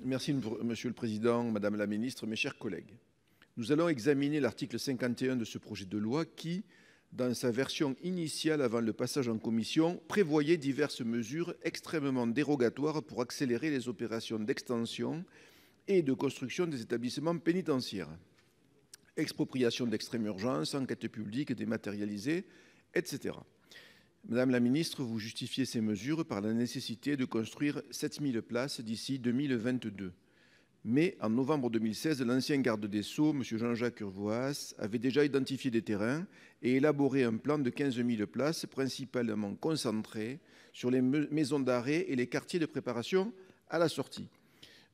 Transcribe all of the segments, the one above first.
Merci, Monsieur le Président, Madame la Ministre, mes chers collègues. Nous allons examiner l'article 51 de ce projet de loi qui, dans sa version initiale avant le passage en commission, prévoyait diverses mesures extrêmement dérogatoires pour accélérer les opérations d'extension et de construction des établissements pénitentiaires. Expropriation d'extrême urgence, enquête publique dématérialisée, etc. Madame la ministre, vous justifiez ces mesures par la nécessité de construire 7000 places d'ici 2022. Mais en novembre 2016, l'ancien garde des Sceaux, M. Jean-Jacques Urvoas, avait déjà identifié des terrains et élaboré un plan de 15 000 places, principalement concentré sur les maisons d'arrêt et les quartiers de préparation à la sortie.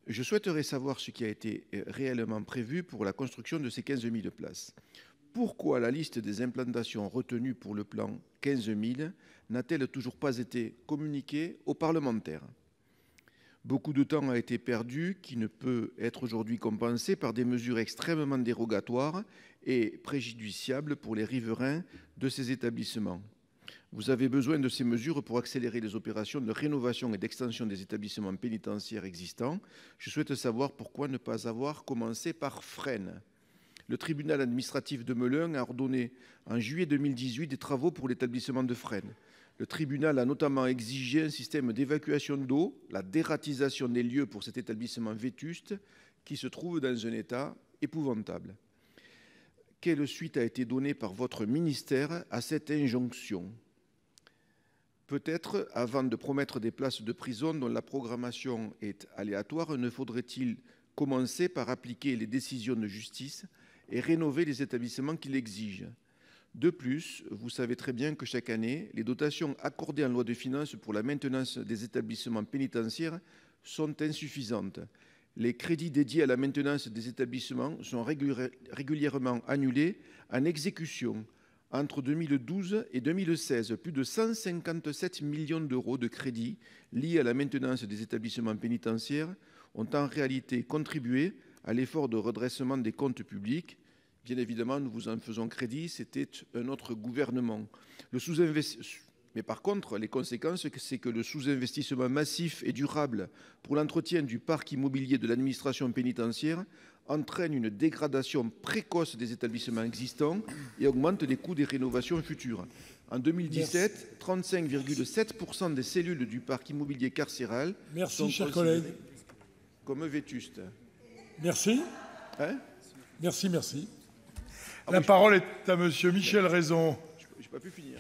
Je souhaiterais savoir ce qui a été réellement prévu pour la construction de ces 15 000 places. Pourquoi la liste des implantations retenues pour le plan 15 000 n'a-t-elle toujours pas été communiquée aux parlementaires ? Beaucoup de temps a été perdu qui ne peut être aujourd'hui compensé par des mesures extrêmement dérogatoires et préjudiciables pour les riverains de ces établissements. Vous avez besoin de ces mesures pour accélérer les opérations de rénovation et d'extension des établissements pénitentiaires existants. Je souhaite savoir pourquoi ne pas avoir commencé par Fresnes. Le tribunal administratif de Melun a ordonné en juillet 2018 des travaux pour l'établissement de Fresnes. Le tribunal a notamment exigé un système d'évacuation d'eau, la dératisation des lieux pour cet établissement vétuste qui se trouve dans un état épouvantable. Quelle suite a été donnée par votre ministère à cette injonction ? Peut-être, avant de promettre des places de prison dont la programmation est aléatoire, ne faudrait-il commencer par appliquer les décisions de justice et rénover les établissements qui l'exigent ? De plus, vous savez très bien que chaque année, les dotations accordées en loi de finances pour la maintenance des établissements pénitentiaires sont insuffisantes. Les crédits dédiés à la maintenance des établissements sont régulièrement annulés en exécution. Entre 2012 et 2016, plus de 157 millions d'euros de crédits liés à la maintenance des établissements pénitentiaires ont en réalité contribué à l'effort de redressement des comptes publics. Bien évidemment, nous vous en faisons crédit, c'était un autre gouvernement. Mais par contre, les conséquences, c'est que le sous-investissement massif et durable pour l'entretien du parc immobilier de l'administration pénitentiaire entraîne une dégradation précoce des établissements existants et augmente les coûts des rénovations futures. En 2017, 35,7% des cellules du parc immobilier carcéral sont considérées comme vétustes. Merci. Hein ? Merci. La parole est à Monsieur Michel Raison. Je n'ai pas pu finir.